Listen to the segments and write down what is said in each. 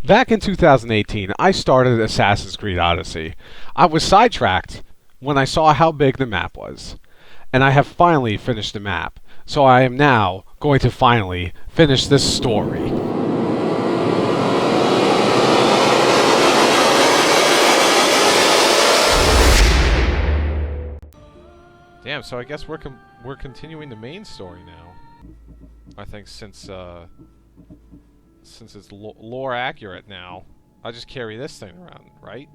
Back in 2018, I started Assassin's Creed Odyssey. I was sidetracked when I saw how big the map was, and I have finally finished the map. So I am now going to finally finish this story. Damn, so I guess we're continuing the main story now. I think since it's lore accurate now, I just carry this thing around, right?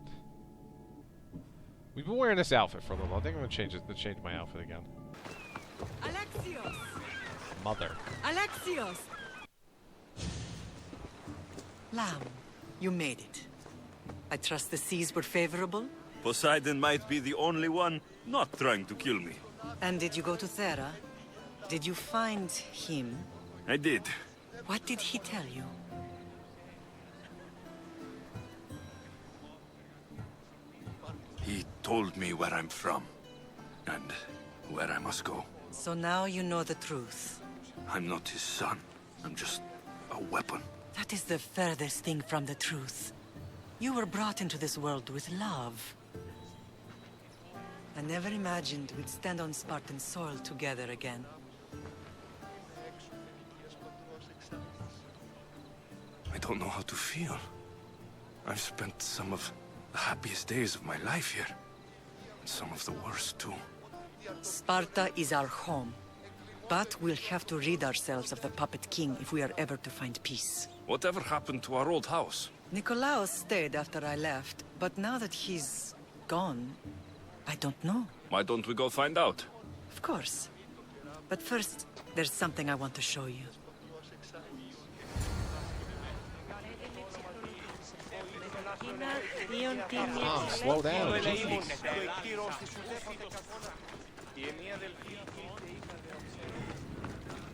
We've been wearing this outfit for a little. I think I'm gonna change my outfit again. Alexios! Mother. Alexios! Lamb, you made it. I trust the seas were favorable? Poseidon might be the only one not trying to kill me. And did you go to Thera? Did you find him? I did. What did he tell you? He told me where I'm from, and where I must go. So now you know the truth. I'm not his son. I'm just a weapon. That is the furthest thing from the truth. You were brought into this world with love. I never imagined we'd stand on Spartan soil together again. I don't know how to feel. I've spent some of the happiest days of my life here. And some of the worst, too. Sparta is our home. But we'll have to rid ourselves of the Puppet King if we are ever to find peace. Whatever happened to our old house? Nikolaos stayed after I left, but now that he's gone, I don't know. Why don't we go find out? Of course. But first, there's something I want to show you. Mom, slow down, jeez.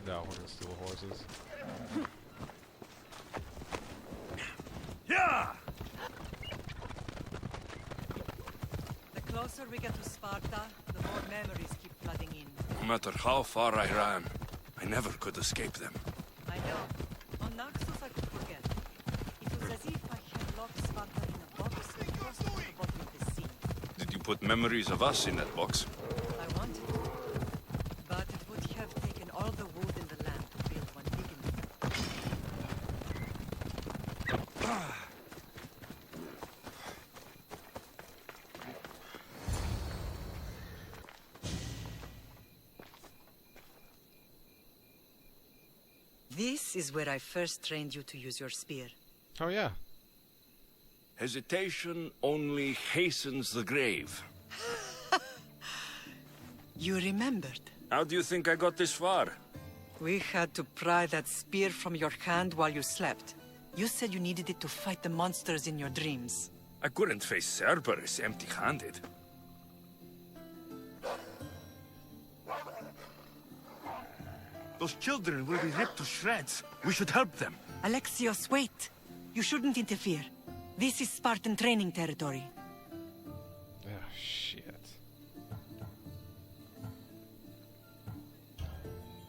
No, we're gonna steal the horses. Yeah! The closer we get to Sparta, the more memories keep flooding in. No matter how far I ran, I never could escape them. I know. On Naxos I could forget. It was as if I had locked Sparta in a box and tossed it to the bottom of the sea. Did you put memories of us in that box? I wanted to. But it would have taken all the wood in the land to build one big enough. This is where I first trained you to use your spear. Oh yeah. Hesitation only hastens the grave. You remembered. How do you think I got this far? We had to pry that spear from your hand while you slept. You said you needed it to fight the monsters in your dreams. I couldn't face Cerberus empty-handed. Those children will be ripped to shreds. We should help them. Alexios, wait! You shouldn't interfere. This is Spartan training territory. Oh shit.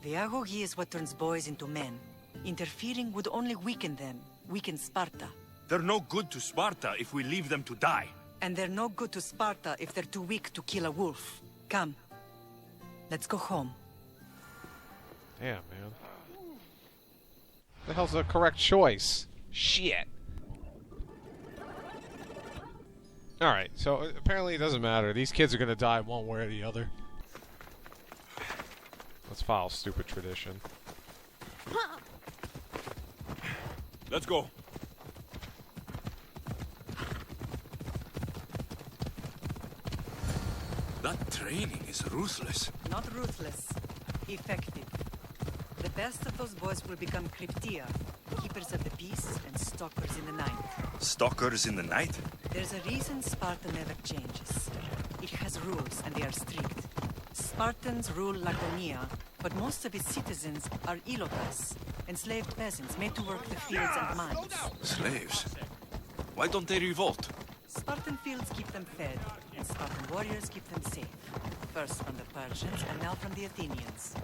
The agogi is what turns boys into men. Interfering would only weaken them, weaken Sparta. They're no good to Sparta if we leave them to die. And they're no good to Sparta if they're too weak to kill a wolf. Come. Let's go home. Damn, man. The hell's the correct choice? Shit. Alright, so apparently it doesn't matter. These kids are gonna die one way or the other. Let's follow stupid tradition. Let's go. That training is ruthless. Not ruthless. Effective. The best of those boys will become Cryptia, keepers of the peace and stalkers in the night. Stalkers in the night? There's a reason Sparta never changes. It has rules, and they are strict. Spartans rule Laconia, but most of its citizens are ilotas, enslaved peasants made to work the fields and mines. Slaves? Why don't they revolt? Spartan fields keep them fed, and Spartan warriors keep them safe. First from the Persians, and now from the Athenians.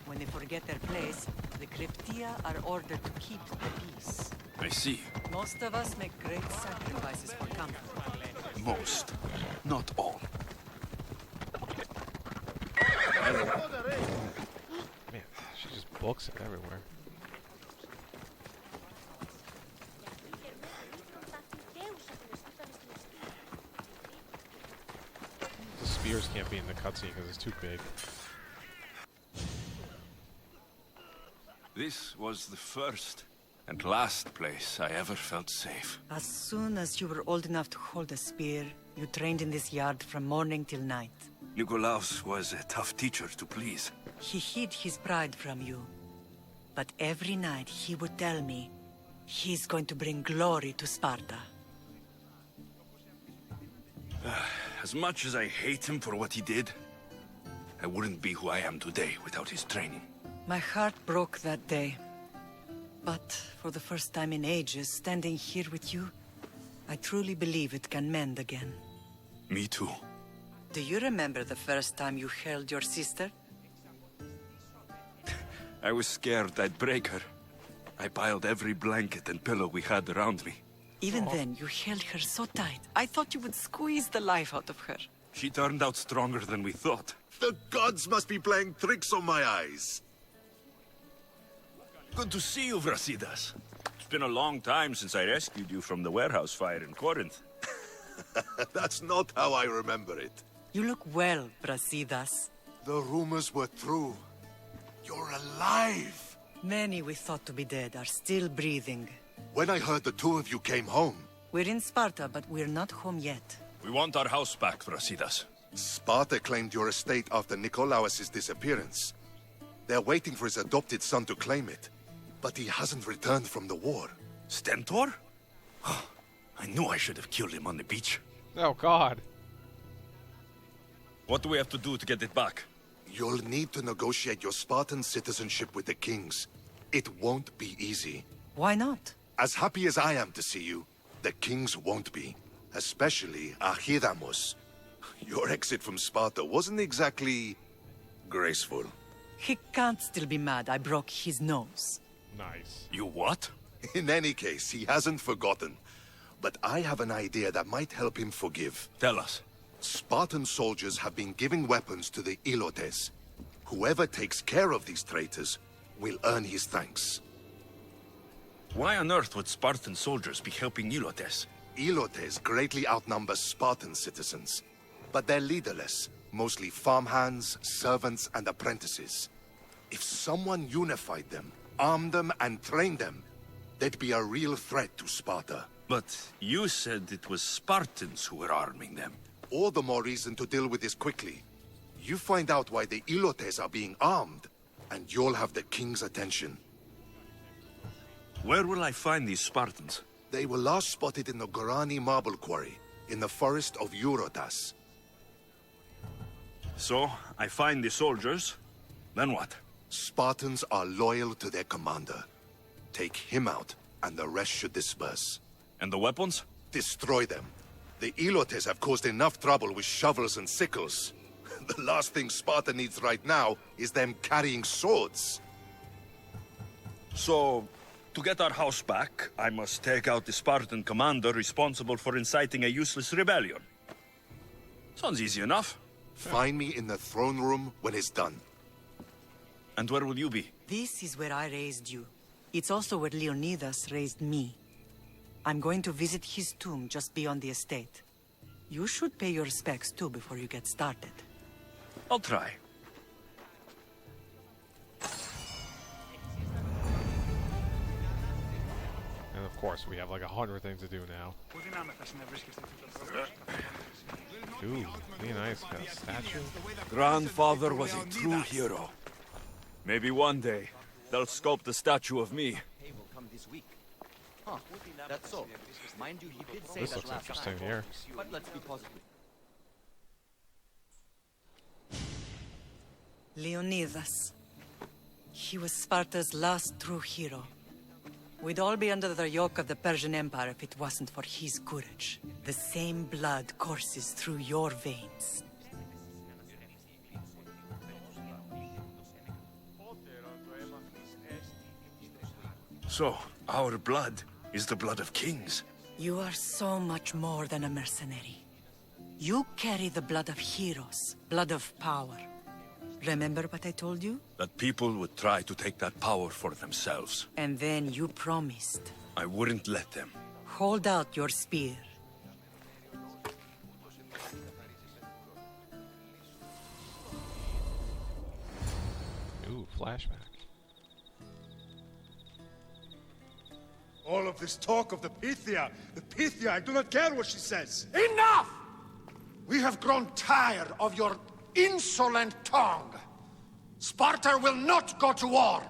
When they forget their place, the Cryptia are ordered to keep the peace. I I see. Most of us make great sacrifices for comfort. Most, not all. Man, she just books it everywhere. The spears can't be in the cutscene because it's too big. This was the first and last place I ever felt safe. As soon as you were old enough to hold a spear, you trained in this yard from morning till night. Nikolaos was a tough teacher to please. He hid his pride from you. But every night he would tell me, he's going to bring glory to Sparta. As much as I hate him for what he did, I wouldn't be who I am today without his training. My heart broke that day. But for the first time in ages, standing here with you, I truly believe it can mend again. Me too. Do you remember the first time you held your sister? I was scared I'd break her. I piled every blanket and pillow we had around me. Even then, you held her so tight, I thought you would squeeze the life out of her. She turned out stronger than we thought. The gods must be playing tricks on my eyes. Good to see you, Brasidas. It's been a long time since I rescued you from the warehouse fire in Corinth. That's not how I remember it. You look well, Brasidas. The rumors were true. You're alive! Many we thought to be dead are still breathing. When I heard the two of you came home, We're in Sparta, but we're not home yet. We want our house back, Brasidas. Sparta claimed your estate after Nikolaos' disappearance. They're waiting for his adopted son to claim it. But he hasn't returned from the war. Stentor? I knew I should have killed him on the beach. Oh God. What do we have to do to get it back? You'll need to negotiate your Spartan citizenship with the kings. It won't be easy. Why not? As happy as I am to see you, the kings won't be. Especially Archidamos. Your exit from Sparta wasn't exactly graceful. He can't still be mad I broke his nose. Nice. You what? In any case, he hasn't forgotten. But I have an idea that might help him forgive. Tell us. Spartan soldiers have been giving weapons to the Ilotes. Whoever takes care of these traitors will earn his thanks. Why on earth would Spartan soldiers be helping Ilotes? Ilotes greatly outnumber Spartan citizens. But they're leaderless, mostly farmhands, servants, and apprentices. If someone unified them, armed them, and trained them, they'd be a real threat to Sparta. But you said it was Spartans who were arming them. All the more reason to deal with this quickly. You find out why the Ilotes are being armed, and you'll have the king's attention. Where will I find these Spartans? They were last spotted in the Gorani marble quarry, in the forest of Eurotas. So, I find the soldiers, then what? Spartans are loyal to their commander. Take him out, and the rest should disperse. And the weapons? Destroy them. The Ilotes have caused enough trouble with shovels and sickles. The last thing Sparta needs right now is them carrying swords. So, to get our house back, I must take out the Spartan commander responsible for inciting a useless rebellion. Sounds easy enough. Find me in the throne room when it's done. And where will you be? This is where I raised you. It's also where Leonidas raised me. I'm going to visit his tomb just beyond the estate. You should pay your respects too before you get started. I'll try. And of course, we have like 100 things to do now. Ooh, Leonidas got a statue. Grandfather was a true hero. Maybe one day, they'll sculpt a statue of me. Will come this week. Huh, that's so. Mind you, he did say This that looks last interesting time. here. But let's be positive. Leonidas. He was Sparta's last true hero. We'd all be under the yoke of the Persian Empire if it wasn't for his courage. The same blood courses through your veins. So, our blood is the blood of kings. You are so much more than a mercenary. You carry the blood of heroes, blood of power. Remember what I told you? That people would try to take that power for themselves. And then you promised. I wouldn't let them. Hold out your spear. Ooh, flashback. All of this talk of the Pythia, I do not care what she says. Enough! We have grown tired of your insolent tongue. Sparta will not go to war.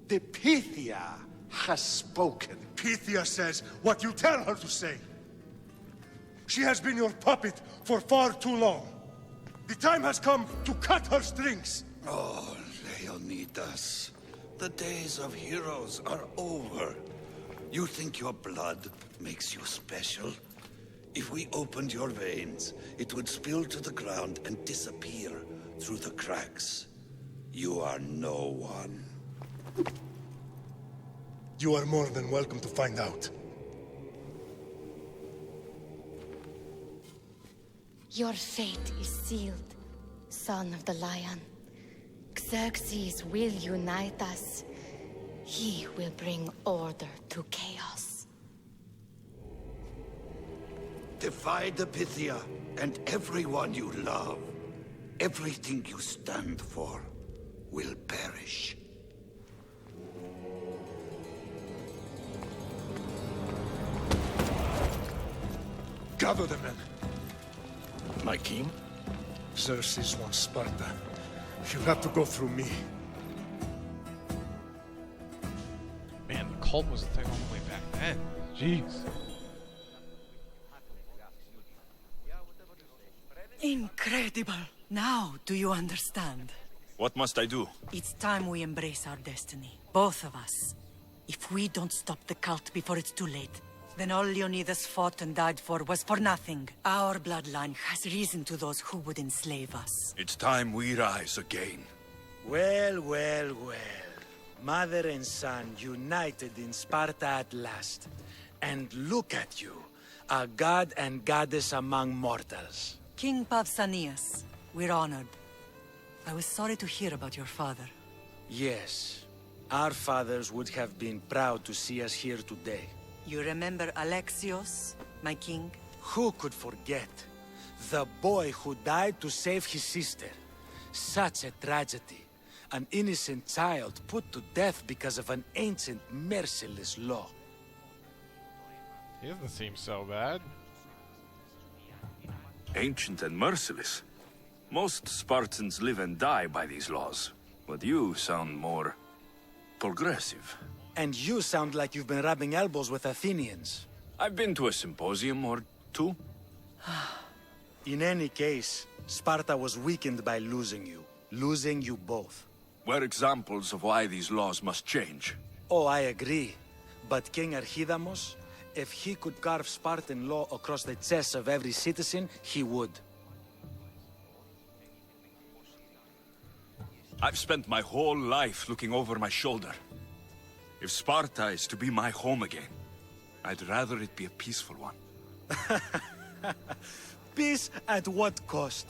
The Pythia has spoken. Pythia says what you tell her to say. She has been your puppet for far too long. The time has come to cut her strings. Oh, Leonidas, the days of heroes are over. You think your blood makes you special? If we opened your veins, it would spill to the ground and disappear through the cracks. You are no one. You are more than welcome to find out. Your fate is sealed, son of the lion. Xerxes will unite us. He will bring order to chaos. Defy the Pythia and everyone you love. Everything you stand for will perish. Gather the men. My king? Xerxes wants Sparta. She'll have to go through me. Man, the cult was a thing all the way back then. Jeez. Incredible! Now, do you understand? What must I do? It's time we embrace our destiny. Both of us. If we don't stop the cult before it's too late, then all Leonidas fought and died for was for nothing. Our bloodline has reason to those who would enslave us. It's time we rise again. Well, well, well. Mother and son united in Sparta at last. And look at you, a god and goddess among mortals. King Pausanias, we're honored. I was sorry to hear about your father. Yes, our fathers would have been proud to see us here today. You remember Alexios, my king? Who could forget? The boy who died to save his sister. Such a tragedy. An innocent child put to death because of an ancient, merciless law. He doesn't seem so bad. Ancient and merciless. Most Spartans live and die by these laws. But you sound more progressive. And you sound like you've been rubbing elbows with Athenians. I've been to a symposium or two. In any case, Sparta was weakened by losing you. Losing you both. We're examples of why these laws must change. Oh, I agree. But King Archidamos, if he could carve Spartan law across the chests of every citizen, he would. I've spent my whole life looking over my shoulder. If Sparta is to be my home again, I'd rather it be a peaceful one. Peace at what cost?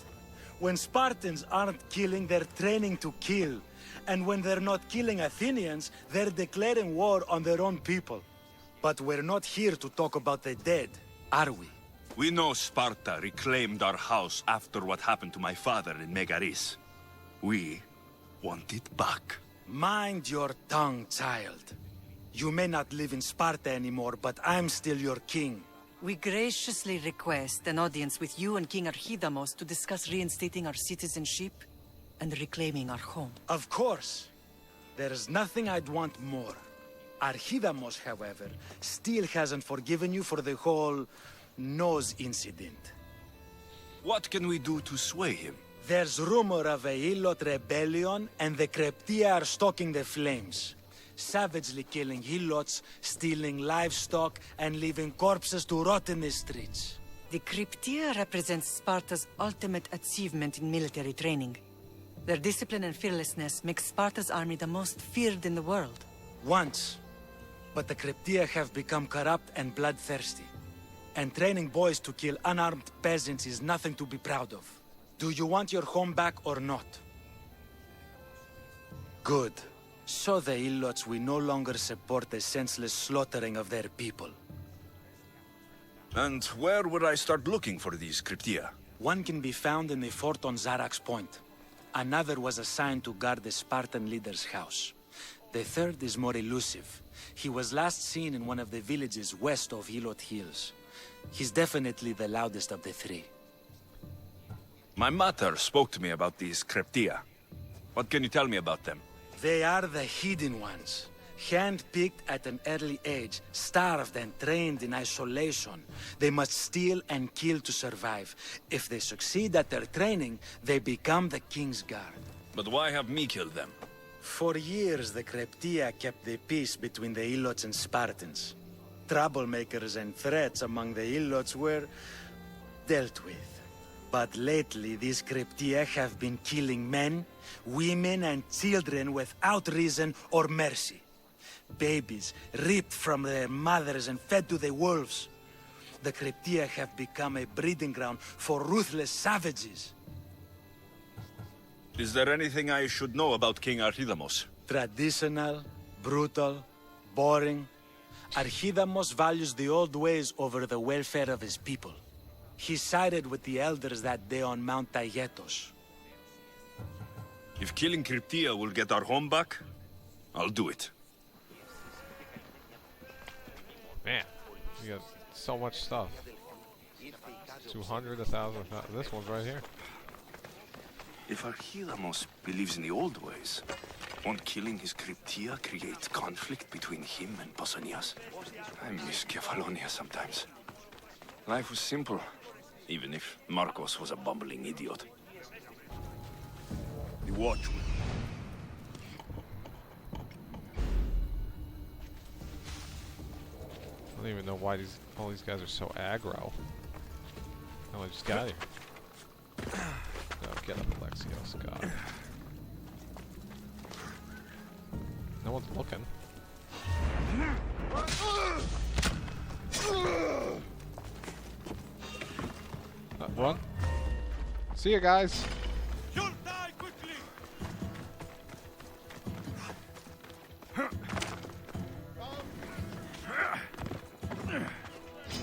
When Spartans aren't killing, they're training to kill. And when they're not killing Athenians, they're declaring war on their own people. But we're not here to talk about the dead, are we? We know Sparta reclaimed our house after what happened to my father in Megaris. We want it back. Mind your tongue, child. You may not live in Sparta anymore, but I'm still your king. We graciously request an audience with you and King Archidamos to discuss reinstating our citizenship and reclaiming our home. Of course. There's nothing I'd want more. Archidamos, however, still hasn't forgiven you for the whole nose incident. What can we do to sway him? There's rumor of a Hilot rebellion, and the Kreptia are stalking the flames. Savagely killing Hilots, stealing livestock, and leaving corpses to rot in the streets. The Kryptia represents Sparta's ultimate achievement in military training. Their discipline and fearlessness make Sparta's army the most feared in the world. Once. But the Cryptia have become corrupt and bloodthirsty. And training boys to kill unarmed peasants is nothing to be proud of. Do you want your home back or not? Good. So the Ilots will no longer support the senseless slaughtering of their people. And where would I start looking for these Cryptia? One can be found in the fort on Zarak's Point. Another was assigned to guard the Spartan leader's house. The third is more elusive. He was last seen in one of the villages west of Hilot Hills. He's definitely the loudest of the three. My mother spoke to me about these Cryptia. What can you tell me about them? They are the hidden ones. Hand-picked at an early age, starved and trained in isolation. They must steal and kill to survive. If they succeed at their training, they become the King's Guard. But why have me killed them? For years, the Cryptia kept the peace between the Ilots and Spartans. Troublemakers and threats among the Ilots were dealt with. But lately, these Cryptia have been killing men, women, and children without reason or mercy. Babies ripped from their mothers and fed to the wolves. The Cryptia have become a breeding ground for ruthless savages. Is there anything I should know about King Archidamos? Traditional, brutal, boring. Archidamos values the old ways over the welfare of his people. He sided with the elders that day on Mount Taygetos. If killing Cryptia will get our home back, I'll do it. Man, you got so much stuff. 200, 1,000, this one's right here. If Archidamos believes in the old ways, won't killing his Cryptia create conflict between him and Pausanias? I miss Kefalonia sometimes. Life was simple, even if Marcos was a bumbling idiot. The Watchman. I don't even know why all these guys are so aggro. Oh, I just got here. Oh, get up, Alexios. God. No one's looking. Run. See ya, guys. You'll die quickly.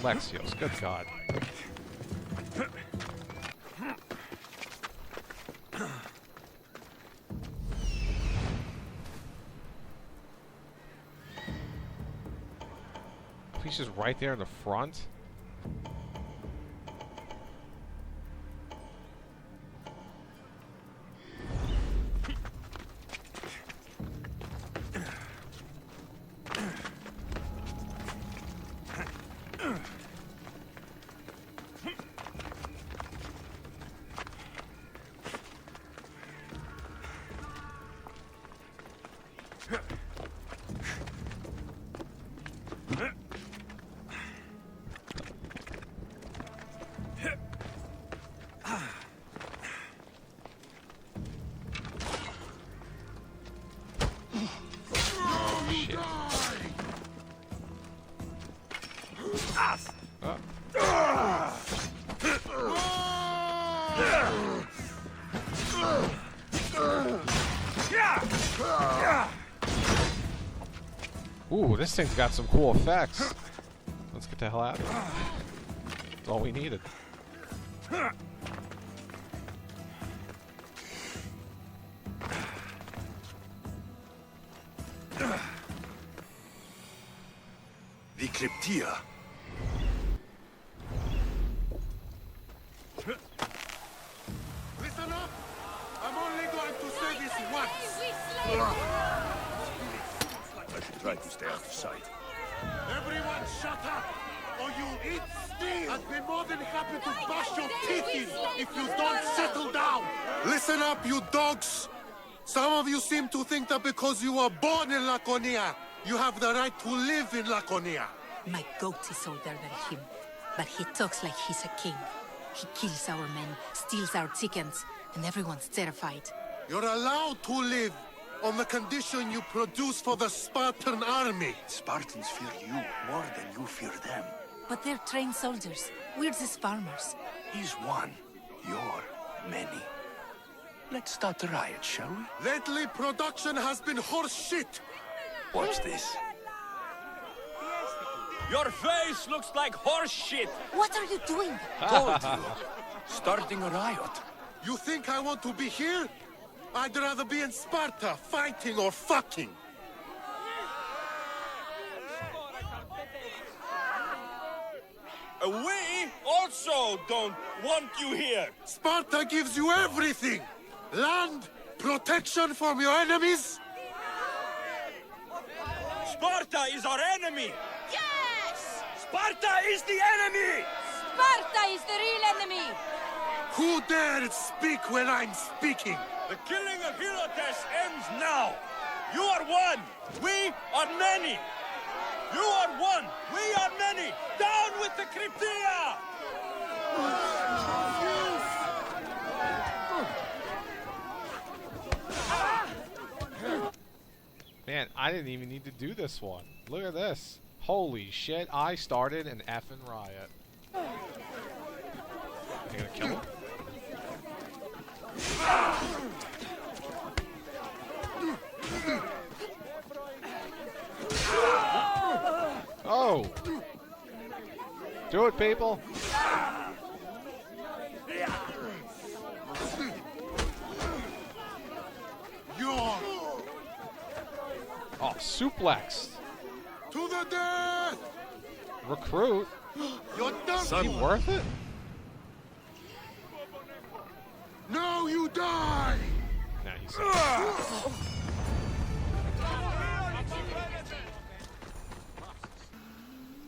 Alexios, good God. He's just right there in the front. Ooh, this thing's got some cool effects. Let's get the hell out of here. That's all we needed. The Cryptia. Listen up! I'm only going to say this once. I should try to stay out of sight. Everyone shut up, or you'll eat steel. I'd be more than happy to bash your teeth in if you don't settle down. Listen up, you dogs. Some of you seem to think that because you were born in Laconia, you have the right to live in Laconia. My goat is older than him, but he talks like he's a king. He kills our men, steals our chickens, and everyone's terrified. You're allowed to live On the condition you produce for the Spartan army. Spartans fear you more than you fear them. But they're trained soldiers. We're just farmers. He's one. You're many. Let's start a riot, shall we? Lately, production has been horse shit. Watch this. Your face looks like horse shit! What are you doing? Told you. Starting a riot. You think I want to be here? I'd rather be in Sparta, fighting or fucking. We also don't want you here! Sparta gives you everything. Land, protection from your enemies. Sparta is our enemy! Yes! Sparta is the enemy! Sparta is the real enemy! Who dared speak when I'm speaking? The killing of Herodes ends now! You are one! We are many! You are one! We are many! Down with the Cryptia! Man, I didn't even need to do this one. Look at this. Holy shit, I started an effing riot. You gonna kill him? Oh! Do it, people! Oh, suplexed! To the death! Recruit? You're done! Is he worth it? Now you die! Nah, he's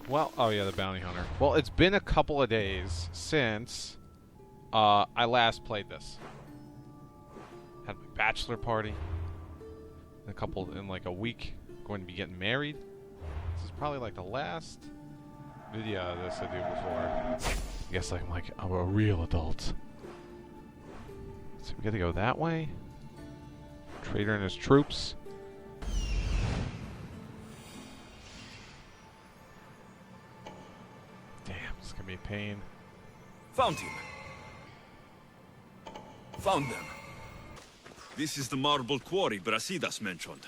Well, oh yeah, the bounty hunter. Well, it's been a couple of days since I last played this. Had my bachelor party. In like a week, going to be getting married. This is probably like the last video of this I do before. I guess I'm a real adult. So we gotta go that way. Traitor and his troops. Damn, it's gonna be a pain. Found him. Found them. This is the marble quarry Brasidas mentioned.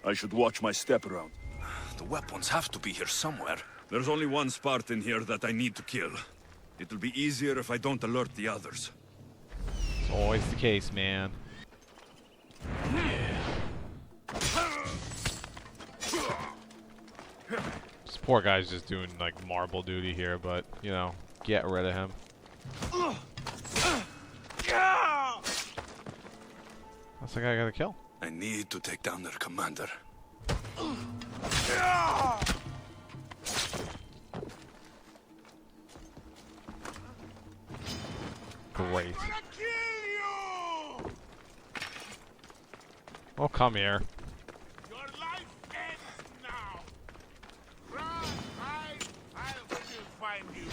I should watch my step around. The weapons have to be here somewhere. There's only one Spartan here that I need to kill. It'll be easier if I don't alert the others. It's always the case, man. This poor guy's just doing like marble duty here, but you know, get rid of him. That's the guy I gotta kill. I need to take down their commander. Great. Oh, come here. Your life ends now. Run, hide, I will find you.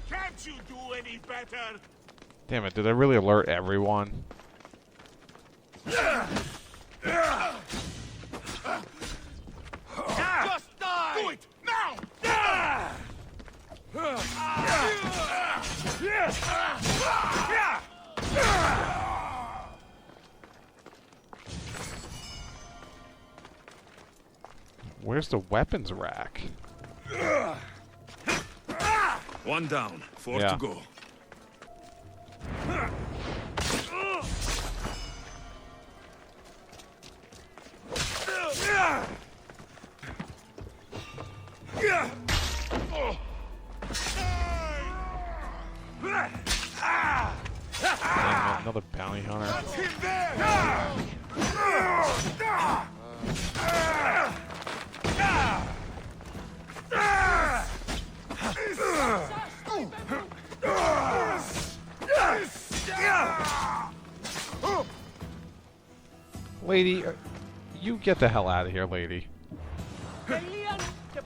Can't you do any better? Damn it, did I really alert everyone? Just die! Do it! Now! Where's the weapons rack? One down, four Yeah. to go. Damn it, another bounty hunter. Lady, you get the hell out of here, lady.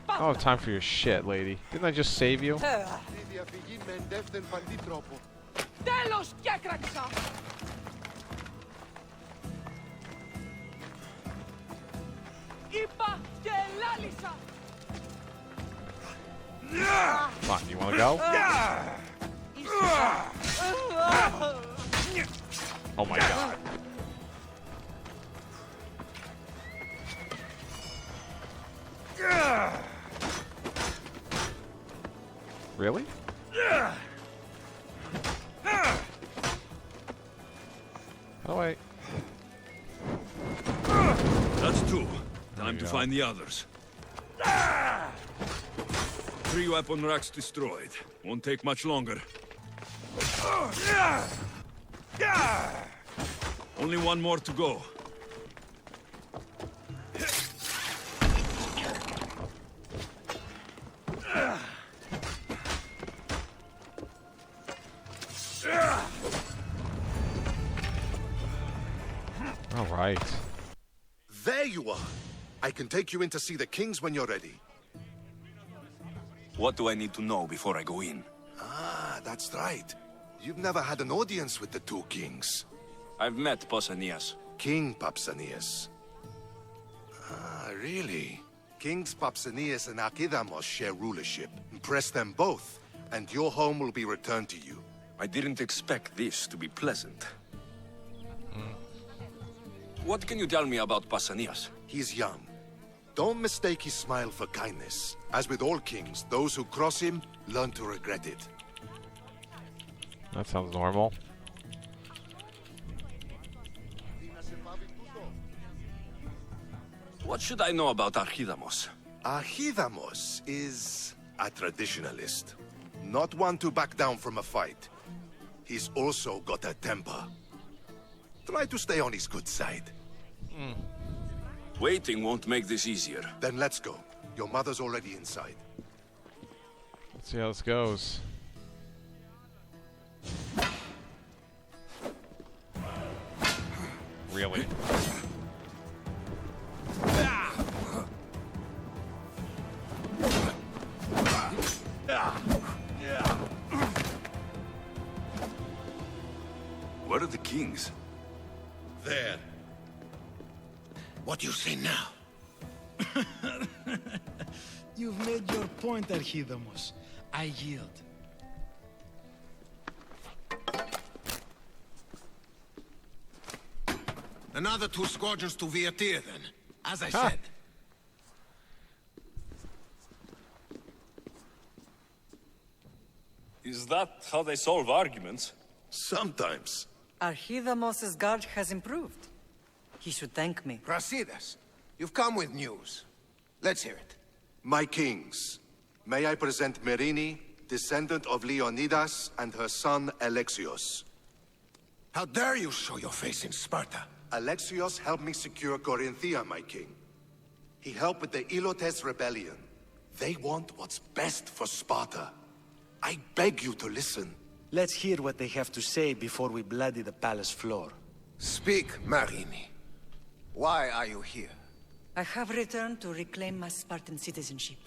Oh, time for your shit, lady. Didn't I just save you? Come on, you wanna go? Oh my god. Really? Oh wait. That's two. Time to find the others. 3 weapon racks destroyed. Won't take much longer. Only one more to go. All right. There you are. I can take you in to see the kings when you're ready. What do I need to know before I go in? Ah, that's right. You've never had an audience with the two kings. I've met Pausanias. King Pausanias. Ah, really? Kings Pausanias and Archidamos share rulership. Impress them both, and your home will be returned to you. I didn't expect this to be pleasant. What can you tell me about Pausanias? He's young. Don't mistake his smile for kindness. As with all kings, those who cross him learn to regret it. That sounds normal. What should I know about Archidamos? Archidamos is a traditionalist. Not one to back down from a fight. He's also got a temper. Try to stay on his good side. Waiting won't make this easier. Then let's go. Your mother's already inside. Let's see how this goes. Really? Where are the kings? There. What do you say now? You've made your point, Archidamos. I yield. Another 2 squadrons to Viatir, then. As I said. Is that how they solve arguments? Sometimes. Archidamos's guard has improved. He should thank me. Brasidas, you've come with news. Let's hear it. My kings, may I present Merini, descendant of Leonidas, and her son Alexios. How dare you show your face in Sparta? Alexios helped me secure Corinthia, my king. He helped with the Ilotes rebellion. They want what's best for Sparta. I beg you to listen. Let's hear what they have to say before we bloody the palace floor. Speak, Marini. Why are you here? I have returned to reclaim my Spartan citizenship.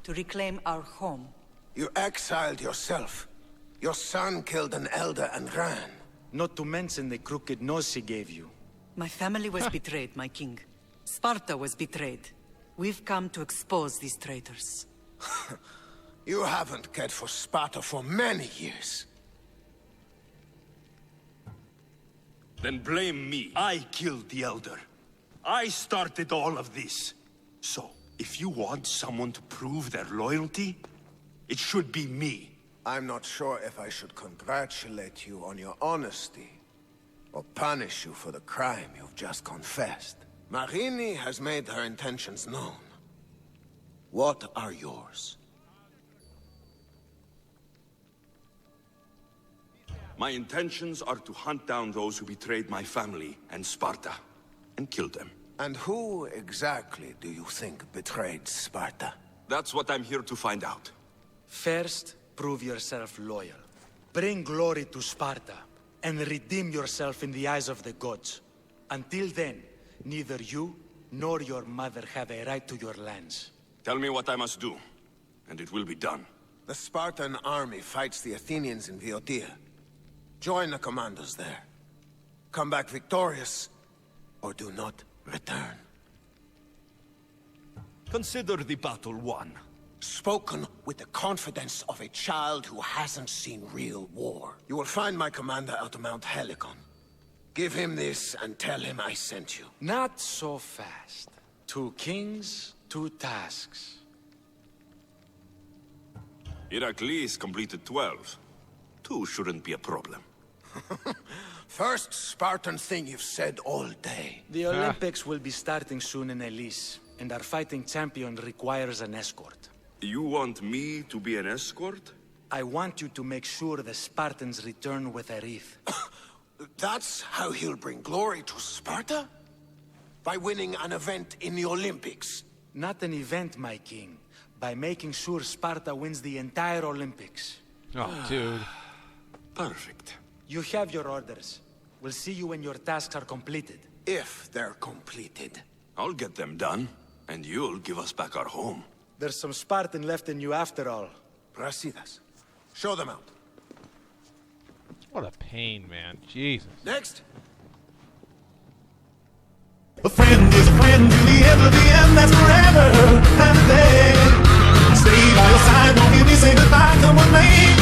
To reclaim our home. You exiled yourself. Your son killed an elder and ran. Not to mention the crooked nose he gave you. My family was betrayed, my king. Sparta was betrayed. We've come to expose these traitors. You haven't cared for Sparta for many years. Then blame me. I killed the elder. I started all of this. So, if you want someone to prove their loyalty, it should be me. I'm not sure if I should congratulate you on your honesty, or punish you for the crime you've just confessed. Marini has made her intentions known. What are yours? My intentions are to hunt down those who betrayed my family and Sparta, and kill them. And who exactly do you think betrayed Sparta? That's what I'm here to find out. First, prove yourself loyal. Bring glory to Sparta, and redeem yourself in the eyes of the gods. Until then, Neither you nor your mother have a right to your lands. Tell me what I must do, and it will be done. The Spartan army fights the Athenians in Viotia. Join the commandos there. Come back victorious, or do not return. Consider the battle won. Spoken with the confidence of a child who hasn't seen real war. You will find my commander out of Mount Helicon. Give him this and tell him I sent you. Not so fast. 2 kings, 2 tasks. Heracles completed 12. 2 shouldn't be a problem. First Spartan thing you've said all day. The Olympics will be starting soon in Elise, and our fighting champion requires an escort. You want me to be an escort? I want you to make sure the Spartans return with a wreath. That's how he'll bring glory to Sparta? By winning an event in the Olympics? Not an event, my king. By making sure Sparta wins the entire Olympics. Oh, dude. Perfect. You have your orders. We'll see you when your tasks are completed. If they're completed. I'll get them done, and you'll give us back our home. There's some Spartan left in you after all. Brasidas. Show them out. What a pain, man. Jesus. Next. A friend is a friend to the end of the end, that's forever and a day. Stay by your side, don't give me say goodbye, come with me.